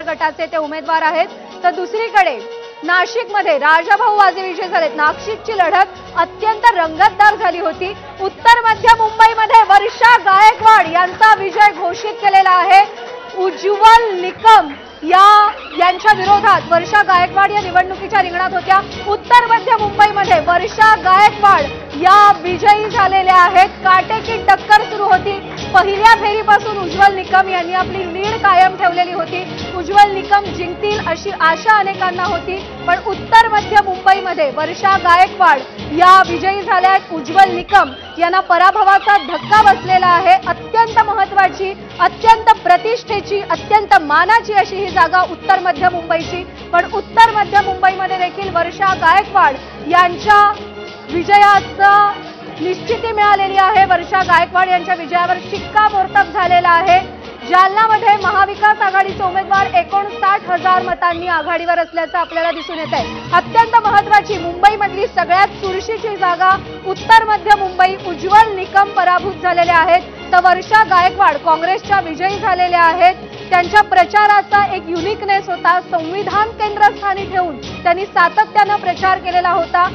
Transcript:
गटाचे ते उमेदवार आहेत। तर दुसरीकडे नाशिकमध्ये राजाभाऊ वाजे विजयी झालेत। नाशिकची लढत अत्यंत रंगतदार झाली होती। उत्तर मध्य मुंबईमध्ये वर्षा गायकवाड यांचा विजय घोषित केलेला आहे। उज्ज्वल निकम यांच्या विरोधात वर्षा गायकवाड या निवडणुकीच्या रिंगणात होत्या। उत्तर मध्य मुंबईमध्ये वर्षा गायकवाड या विजयी झालेल्या आहेत। काटेकी टक्कर सुरू होती। पहिल्या फेरीपासून उज्ज्वल निकम यांनी आपली लीड कायम ठेवलेली होती। उज्ज्वल निकम जिंकतील अशी आशा अनेकांना होती, पण उत्तर मध्य मुंबईमध्ये वर्षा गायकवाड या विजयी झाल्या आहेत। उज्ज्वल निकम यांना पराभवाचा धक्का बसलेला आहे। अत्यंत महत्त्वाची, अत्यंत प्रतिष्ठेची, अत्यंत मानाची अशी ही जागा उत्तर मध्य मुंबईची, पण उत्तर मध्य मुंबईमध्ये देखील वर्षा गायकवाड यांच्या विजयाचा निश्चिती मिळालेली आहे। वर्षा गायकवाड यांच्या विजयावर शिक्कामोर्तब झालेला आहे। जालनामध्ये महाविकास आघाडीचे उमेदवार 59,000 मतांनी आघाडीवर असल्याचं आपल्याला दिसून येत आहे। अत्यंत महत्त्वाची मुंबईमधली सगळ्यात चुरशीची जागा उत्तर मध्य मुंबई, उज्ज्वल निकम पराभूत झालेले आहेत, तर वर्षा गायकवाड काँग्रेसच्या विजयी झालेल्या आहेत। त्यांच्या प्रचाराचा एक युनिकनेस होता। संविधान केंद्रस्थानी ठेवून त्यांनी सातत्याने प्रचार केलेला होता।